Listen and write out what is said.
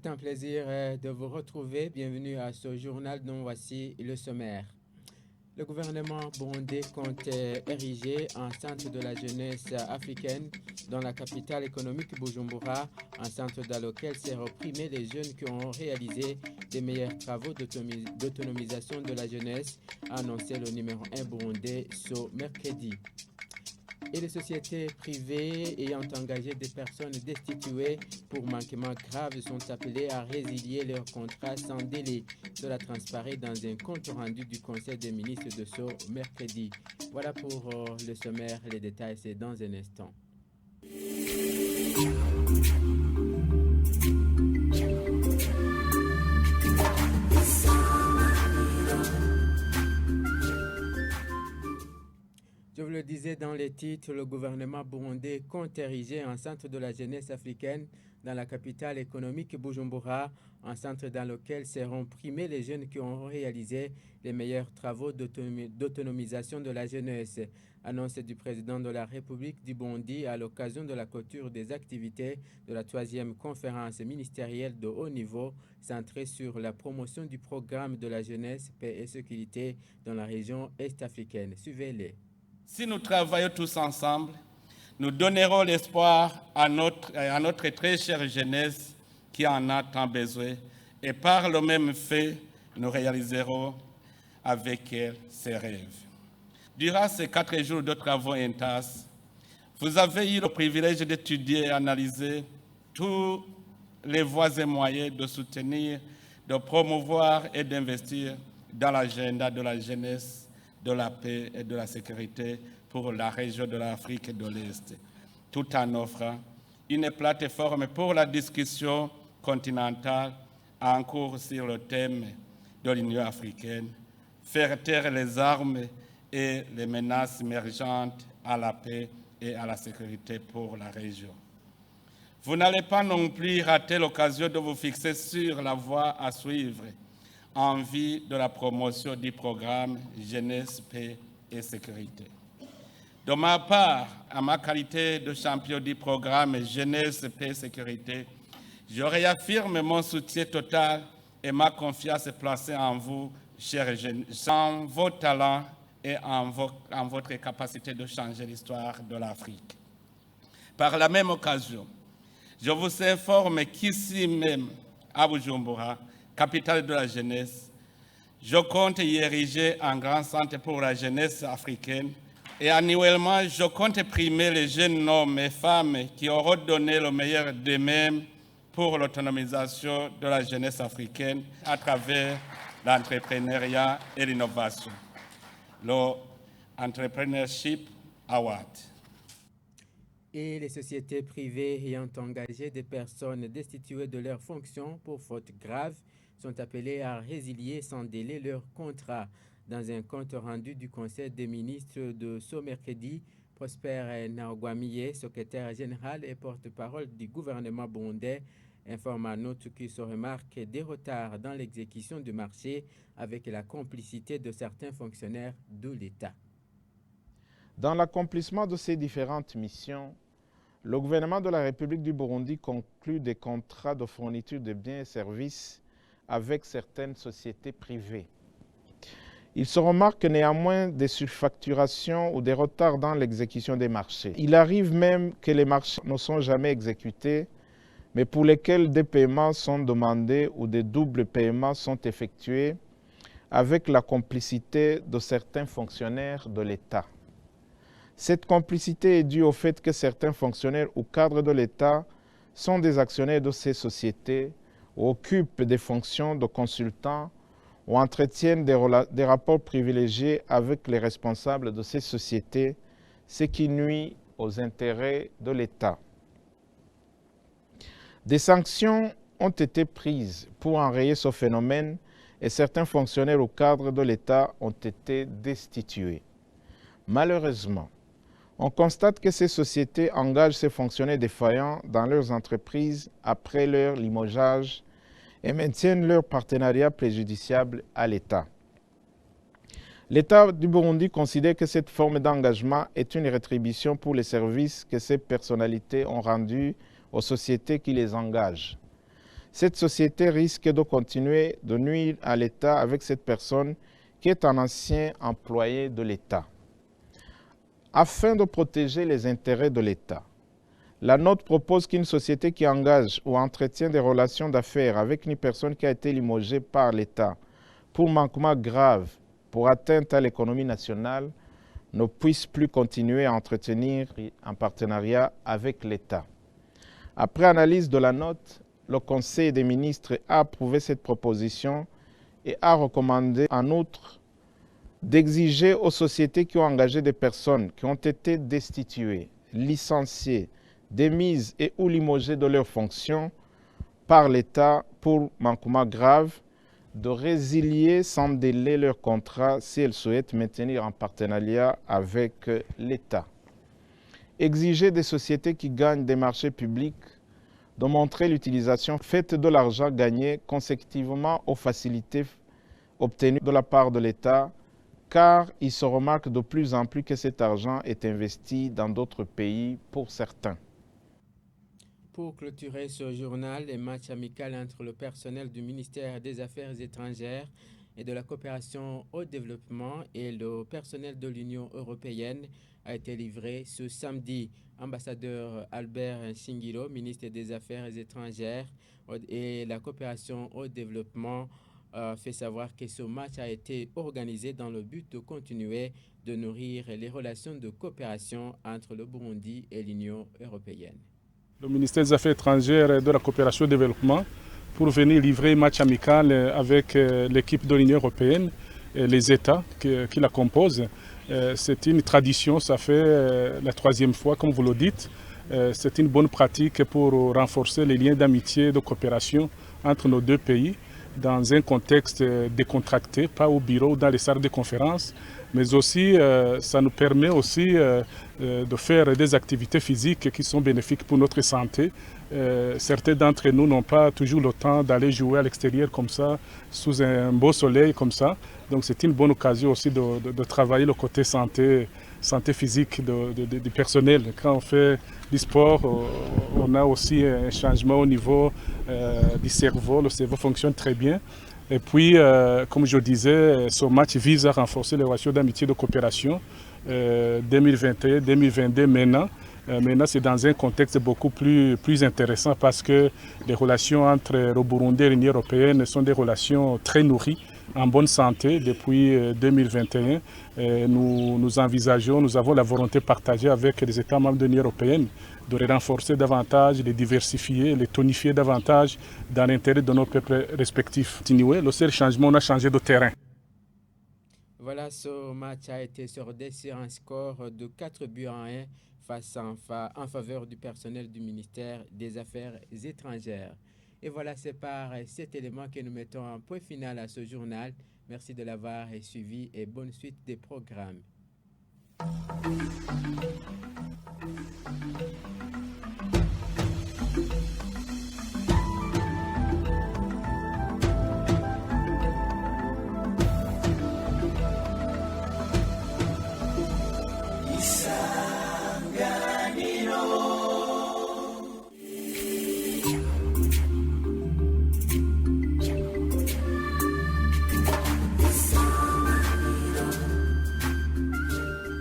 C'est un plaisir de vous retrouver. Bienvenue à ce journal dont voici le sommaire. Le gouvernement burundais compte ériger un centre de la jeunesse africaine dans la capitale économique Bujumbura, un centre dans lequel seront primés les jeunes qui ont réalisé des meilleurs travaux d'autonomisation de la jeunesse, a annoncé le numéro 1 burundais ce mercredi. Et les sociétés privées ayant engagé des personnes destituées pour manquements graves sont appelées à résilier leur contrat sans délai. Cela transparaît dans un compte rendu du Conseil des ministres de ce mercredi. Voilà pour le sommaire, les détails c'est dans un instant. Je vous le disais dans les titres, le gouvernement burundais compte ériger un centre de la jeunesse africaine dans la capitale économique Bujumbura, un centre dans lequel seront primés les jeunes qui ont réalisé les meilleurs travaux d'autonomisation de la jeunesse. Annonce du président de la République du Burundi à l'occasion de la clôture des activités de la 3e conférence ministérielle de haut niveau centrée sur la promotion du programme de la jeunesse, paix et sécurité dans la région est-africaine. Suivez-les. Si nous travaillons tous ensemble, nous donnerons l'espoir à notre très chère jeunesse qui en a tant besoin et par le même fait, nous réaliserons avec elle ses rêves. Durant ces 4 jours de travaux intenses, vous avez eu le privilège d'étudier et analyser tous les voies et moyens de soutenir, de promouvoir et d'investir dans l'agenda de la jeunesse, de la paix et de la sécurité pour la région de l'Afrique de l'Est, tout en offrant une plateforme pour la discussion continentale en cours sur le thème de l'Union africaine, faire taire les armes et les menaces émergentes à la paix et à la sécurité pour la région. Vous n'allez pas non plus rater l'occasion de vous fixer sur la voie à suivre en vue de la promotion du programme Jeunesse, Paix et Sécurité. De ma part, à ma qualité de champion du programme Jeunesse, Paix et Sécurité, je réaffirme mon soutien total et ma confiance placée en vous, chers jeunes, en vos talents et en votre capacité de changer l'histoire de l'Afrique. Par la même occasion, je vous informe qu'ici même, à Bujumbura, capitale de la jeunesse, je compte y ériger un grand centre pour la jeunesse africaine et annuellement, je compte primer les jeunes hommes et femmes qui auront donné le meilleur d'eux-mêmes pour l'autonomisation de la jeunesse africaine à travers l'entrepreneuriat et l'innovation, le Entrepreneurship Award. Et les sociétés privées ayant engagé des personnes destituées de leurs fonctions pour faute grave sont appelées à résilier sans délai leur contrat. Dans un compte rendu du Conseil des ministres de ce mercredi, Prosper Ntagwamiye, secrétaire général et porte-parole du gouvernement burundais, informe en outre qu'il se remarque des retards dans l'exécution du marché avec la complicité de certains fonctionnaires de l'État. Dans l'accomplissement de ces différentes missions, le gouvernement de la République du Burundi conclut des contrats de fourniture de biens et services avec certaines sociétés privées. Il se remarque néanmoins des surfacturations ou des retards dans l'exécution des marchés. Il arrive même que les marchés ne sont jamais exécutés, mais pour lesquels des paiements sont demandés ou des doubles paiements sont effectués avec la complicité de certains fonctionnaires de l'État. Cette complicité est due au fait que certains fonctionnaires ou cadres de l'État sont des actionnaires de ces sociétés ou occupent des fonctions de consultants ou entretiennent des rapports privilégiés avec les responsables de ces sociétés, ce qui nuit aux intérêts de l'État. Des sanctions ont été prises pour enrayer ce phénomène et certains fonctionnaires ou cadres de l'État ont été destitués. Malheureusement, on constate que ces sociétés engagent ces fonctionnaires défaillants dans leurs entreprises après leur limogeage et maintiennent leur partenariat préjudiciable à l'État. L'État du Burundi considère que cette forme d'engagement est une rétribution pour les services que ces personnalités ont rendus aux sociétés qui les engagent. cette société risque de continuer de nuire à l'État avec cette personne qui est un ancien employé de l'État. Afin de protéger les intérêts de l'État, la note propose qu'une société qui engage ou entretient des relations d'affaires avec une personne qui a été limogée par l'État pour manquement grave, pour atteinte à l'économie nationale, ne puisse plus continuer à entretenir un partenariat avec l'État. Après analyse de la note, le Conseil des ministres a approuvé cette proposition et a recommandé en outre d'exiger aux sociétés qui ont engagé des personnes qui ont été destituées, licenciées, démises et ou limogées de leurs fonctions par l'État pour manquement grave de résilier sans délai leur contrat si elles souhaitent maintenir un partenariat avec l'État. Exiger des sociétés qui gagnent des marchés publics de montrer l'utilisation faite de l'argent gagné consécutivement aux facilités obtenues de la part de l'État, car il se remarque de plus en plus que cet argent est investi dans d'autres pays pour certains. Pour clôturer ce journal, les matchs amicaux entre le personnel du ministère des Affaires étrangères et de la coopération au développement et le personnel de l'Union européenne a été livré ce samedi. Ambassadeur Albert Shingiro, ministre des Affaires étrangères et la coopération au développement, fait savoir que ce match a été organisé dans le but de continuer de nourrir les relations de coopération entre le Burundi et l'Union européenne. Le ministère des Affaires étrangères et de la coopération au développement pour venir livrer un match amical avec l'équipe de l'Union européenne et les États qui la composent. C'est une tradition, ça fait la troisième fois, comme vous le dites. C'est une bonne pratique pour renforcer les liens d'amitié et de coopération entre nos deux pays dans un contexte décontracté, pas au bureau ou dans les salles de conférence, mais aussi ça nous permet aussi de faire des activités physiques qui sont bénéfiques pour notre santé. Certains d'entre nous n'ont pas toujours le temps d'aller jouer à l'extérieur comme ça, sous un beau soleil comme ça. Donc c'est une bonne occasion aussi de travailler le côté santé physique du personnel. Quand on fait du sport, on a aussi un changement au niveau du cerveau. Le cerveau fonctionne très bien. Et puis, comme je disais, ce match vise à renforcer les relations d'amitié et de coopération 2021-2022 maintenant. Maintenant, c'est dans un contexte beaucoup plus intéressant parce que les relations entre le Burundi et l'Union européenne sont des relations très nourries, en bonne santé depuis 2021. Nous envisageons, nous avons la volonté partagée avec les États membres de l'Union européenne de les renforcer davantage, les diversifier, les tonifier davantage dans l'intérêt de nos peuples respectifs. Le seul changement, on a changé de terrain. Voilà, ce match a été soldé sur un score de 4-1 en faveur du personnel du ministère des Affaires étrangères. Et voilà, c'est par cet élément que nous mettons un point final à ce journal. Merci de l'avoir suivi et bonne suite des programmes.